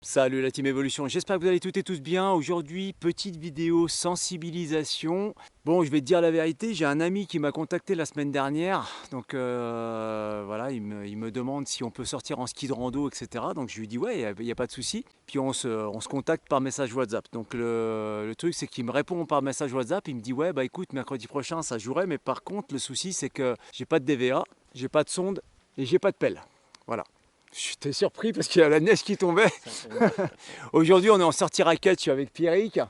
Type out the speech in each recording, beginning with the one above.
Salut la team Evolution, j'espère que vous allez toutes et tous bien. Aujourd'hui, petite vidéo sensibilisation. Bon, je vais te dire la vérité, j'ai un ami qui m'a contacté la semaine dernière. Donc voilà, il me demande si on peut sortir en ski de rando, etc. Donc je lui dis ouais, il n'y a pas de souci. Puis on se contacte par message WhatsApp. Donc le truc, c'est qu'il me répond par message WhatsApp. Il me dit ouais, bah écoute, mercredi prochain, ça jouerait. Mais par contre, le souci, c'est que j'ai pas de DVA, j'ai pas de sonde et j'ai pas de pelle. Voilà. J'étais surpris parce qu'il y a la neige qui tombait. Aujourd'hui, on est en sortie raquette, je suis avec Pierrick.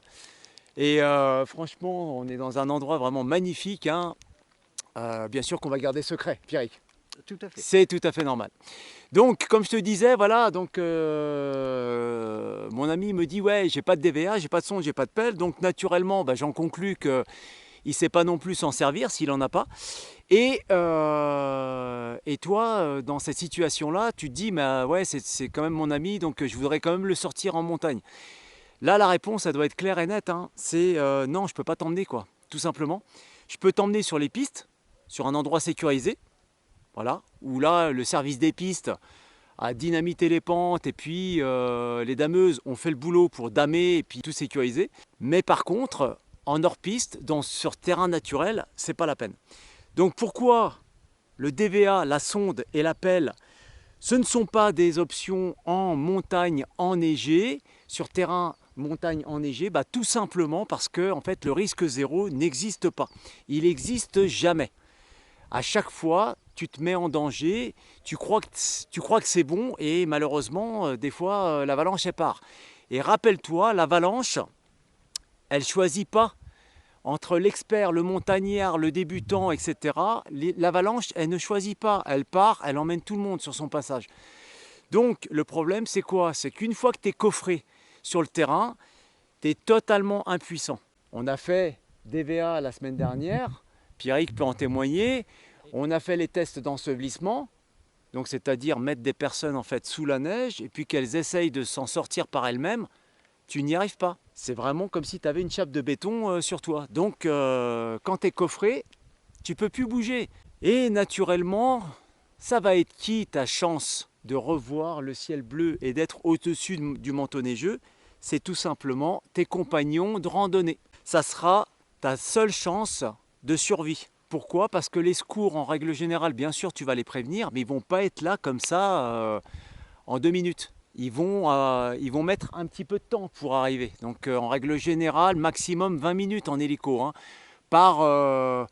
Et franchement, on est dans un endroit vraiment magnifique, hein. Bien sûr qu'on va garder secret, Pierrick. Tout à fait. C'est tout à fait normal. Donc, comme je te disais, voilà, donc mon ami me dit ouais, j'ai pas de DVA, j'ai pas de sonde, j'ai pas de pelle. Donc naturellement, bah, j'en conclus que il sait pas non plus s'en servir s'il en a pas. Et toi, dans cette situation-là, tu te dis, mais ouais, c'est quand même mon ami, donc je voudrais quand même le sortir en montagne. Là, la réponse, ça doit être claire et nette, hein. C'est non, je peux pas t'emmener, quoi, tout simplement. Je peux t'emmener sur les pistes, sur un endroit sécurisé, voilà, où là, le service des pistes a dynamité les pentes, et puis les dameuses ont fait le boulot pour damer et puis tout sécuriser. Mais par contre, en hors-piste, sur terrain naturel, c'est pas la peine. Donc pourquoi le DVA, la sonde et la pelle, ce ne sont pas des options en montagne enneigée, sur terrain montagne enneigée? Bah, tout simplement parce que en fait, le risque zéro n'existe pas. Il n'existe jamais. À chaque fois, tu te mets en danger, tu crois que c'est bon et malheureusement, des fois, l'avalanche elle part. Et rappelle-toi, l'avalanche, elle choisit pas entre l'expert, le montagnard, le débutant, etc. L'avalanche, elle ne choisit pas. Elle part, elle emmène tout le monde sur son passage. Donc, le problème, c'est quoi? C'est qu'une fois que tu es coffré sur le terrain, tu es totalement impuissant. On a fait DVA la semaine dernière, Pierrick peut en témoigner. On a fait les tests d'ensevelissement, donc c'est-à-dire mettre des personnes en fait sous la neige et puis qu'elles essayent de s'en sortir par elles-mêmes. Tu n'y arrives pas. C'est vraiment comme si tu avais une chape de béton sur toi. Donc quand tu es coffré, tu peux plus bouger. Et naturellement, ça va être qui ta chance de revoir le ciel bleu et d'être au-dessus du manteau neigeux? C'est tout simplement tes compagnons de randonnée. Ça sera ta seule chance de survie. Pourquoi? Parce que les secours, en règle générale, bien sûr, tu vas les prévenir, mais ils vont pas être là comme ça en 2 minutes. Ils vont mettre un petit peu de temps pour arriver. Donc en règle générale, maximum 20 minutes en hélico, hein, par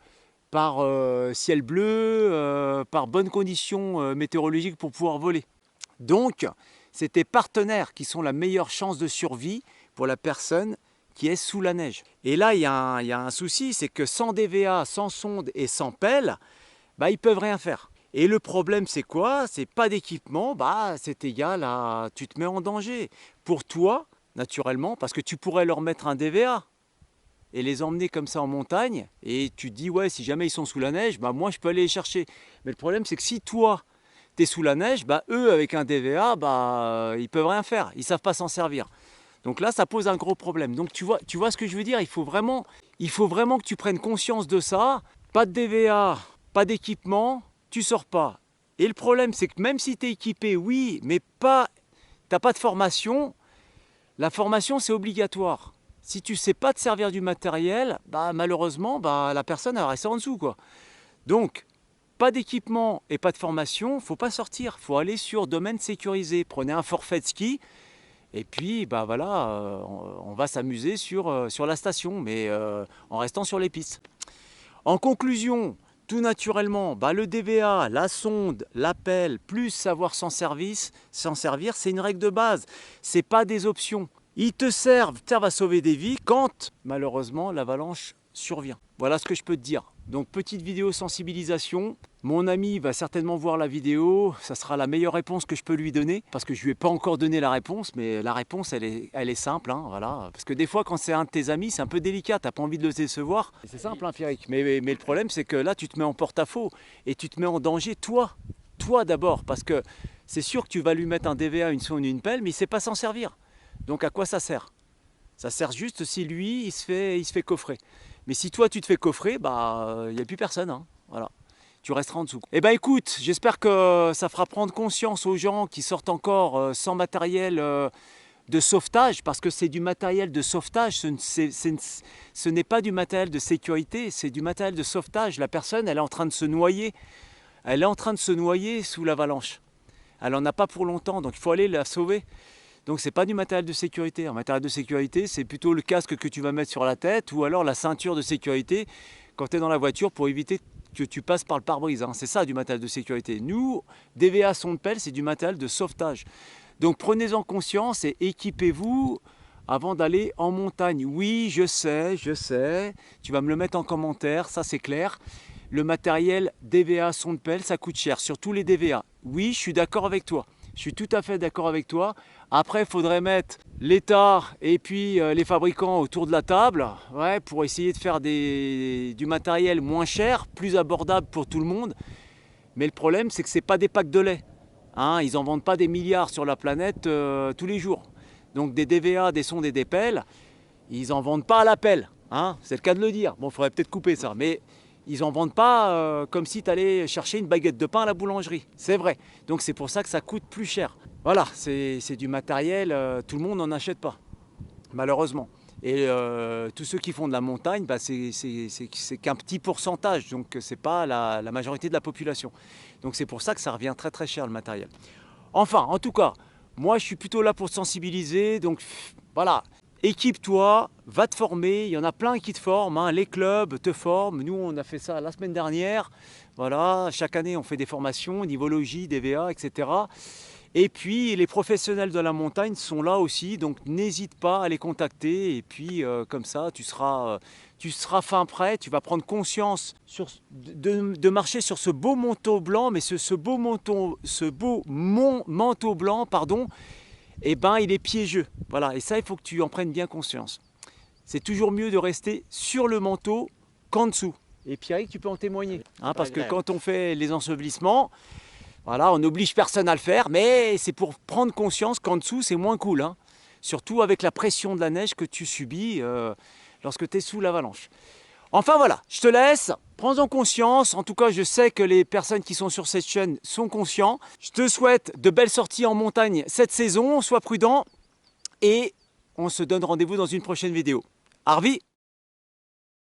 ciel bleu, par bonnes conditions météorologiques pour pouvoir voler. Donc, c'est tes partenaires qui sont la meilleure chance de survie pour la personne qui est sous la neige. Et là, il y a un souci, c'est que sans DVA, sans sonde et sans pelle, bah, ils peuvent rien faire. Et le problème, c'est quoi? C'est pas d'équipement, bah, c'est égal à tu te mets en danger. Pour toi, naturellement, parce que tu pourrais leur mettre un DVA et les emmener comme ça en montagne, et tu te dis, ouais, si jamais ils sont sous la neige, bah, moi, je peux aller les chercher. Mais le problème, c'est que si toi, tu es sous la neige, bah, eux, avec un DVA, bah, ils peuvent rien faire, ils savent pas s'en servir. Donc là, ça pose un gros problème. Donc tu vois ce que je veux dire? Il faut vraiment que tu prennes conscience de ça. Pas de DVA, pas d'équipement, tu sors pas. Et le problème, c'est que même si tu es équipé, oui, mais t'as pas de formation. La formation, c'est obligatoire. Si tu sais pas te servir du matériel, bah malheureusement, bah la personne elle va rester en dessous, quoi. Donc, pas d'équipement et pas de formation, faut pas sortir. Faut aller sur domaine sécurisé. Prenez un forfait de ski. Et puis, bah voilà, on va s'amuser sur la station, mais en restant sur les pistes. En conclusion, tout naturellement, bah le DVA, la sonde, l'appel, plus savoir s'en servir, c'est une règle de base. C'est pas des options. Ils te servent à sauver des vies quand, malheureusement, l'avalanche survient. Voilà ce que je peux te dire. Donc, petite vidéo sensibilisation. Mon ami va certainement voir la vidéo. Ça sera la meilleure réponse que je peux lui donner. Parce que je ne lui ai pas encore donné la réponse. Mais la réponse, elle est simple, hein, voilà. Parce que des fois, quand c'est un de tes amis, c'est un peu délicat. Tu n'as pas envie de le décevoir. C'est simple, hein, Pierrick. Mais le problème, c'est que là, tu te mets en porte-à-faux. Et tu te mets en danger, toi. Toi d'abord. Parce que c'est sûr que tu vas lui mettre un DVA, une sonde, une pelle. Mais il ne sait pas s'en servir. Donc, à quoi ça sert? Ça sert juste si lui, il se fait coffrer. Mais si toi, tu te fais coffrer, bah, il n'y a plus personne, hein. Voilà. Tu resteras en dessous. Eh ben écoute, j'espère que ça fera prendre conscience aux gens qui sortent encore sans matériel de sauvetage, parce que c'est du matériel de sauvetage, ce n'est pas du matériel de sécurité, c'est du matériel de sauvetage. La personne, elle est en train de se noyer, elle est en train de se noyer sous l'avalanche. Elle n'en a pas pour longtemps, donc il faut aller la sauver. Donc c'est pas du matériel de sécurité. Un matériel de sécurité, c'est plutôt le casque que tu vas mettre sur la tête ou alors la ceinture de sécurité quand tu es dans la voiture pour éviter que tu passes par le pare-brise. C'est ça du matériel de sécurité. Nous, DVA sonde pelle, c'est du matériel de sauvetage. Donc prenez-en conscience et équipez-vous avant d'aller en montagne. Oui, je sais, tu vas me le mettre en commentaire, ça c'est clair. Le matériel DVA sonde pelle, ça coûte cher, surtout les DVA. Oui, je suis d'accord avec toi. Je suis tout à fait d'accord avec toi. Après, il faudrait mettre l'État et puis les fabricants autour de la table, ouais, pour essayer de faire du matériel moins cher, plus abordable pour tout le monde. Mais le problème, c'est que ce n'est pas des packs de lait. Ils n'en vendent pas des milliards sur la planète tous les jours. Donc des DVA, des sondes et des pelles, ils n'en vendent pas à la pelle. C'est le cas de le dire. Bon, il faudrait peut-être couper ça. Mais ils n'en vendent pas comme si tu allais chercher une baguette de pain à la boulangerie. C'est vrai. Donc c'est pour ça que ça coûte plus cher. Voilà, c'est du matériel, tout le monde n'en achète pas, malheureusement. Et tous ceux qui font de la montagne, c'est qu'un petit pourcentage, donc c'est pas la majorité de la population. Donc c'est pour ça que ça revient très très cher le matériel. Enfin, en tout cas, moi je suis plutôt là pour te sensibiliser, donc voilà. Équipe-toi, va te former, il y en a plein qui te forment, les clubs te forment, nous on a fait ça la semaine dernière, voilà, chaque année on fait des formations, nivologie, DVA, etc. Et puis les professionnels de la montagne sont là aussi, donc n'hésite pas à les contacter et puis comme ça tu seras fin prêt, tu vas prendre conscience de marcher sur ce beau manteau blanc, mais ce beau manteau blanc, pardon, eh ben, il est piégeux. Voilà, et ça, il faut que tu en prennes bien conscience. C'est toujours mieux de rester sur le manteau qu'en dessous. Et Pierrick, tu peux en témoigner. Parce que quand on fait les ensevelissements, voilà, on n'oblige personne à le faire, mais c'est pour prendre conscience qu'en dessous, c'est moins cool. Surtout avec la pression de la neige que tu subis lorsque tu es sous l'avalanche. Enfin voilà, je te laisse, prends-en conscience. En tout cas, je sais que les personnes qui sont sur cette chaîne sont conscients. Je te souhaite de belles sorties en montagne cette saison, sois prudent et on se donne rendez-vous dans une prochaine vidéo. Arvi!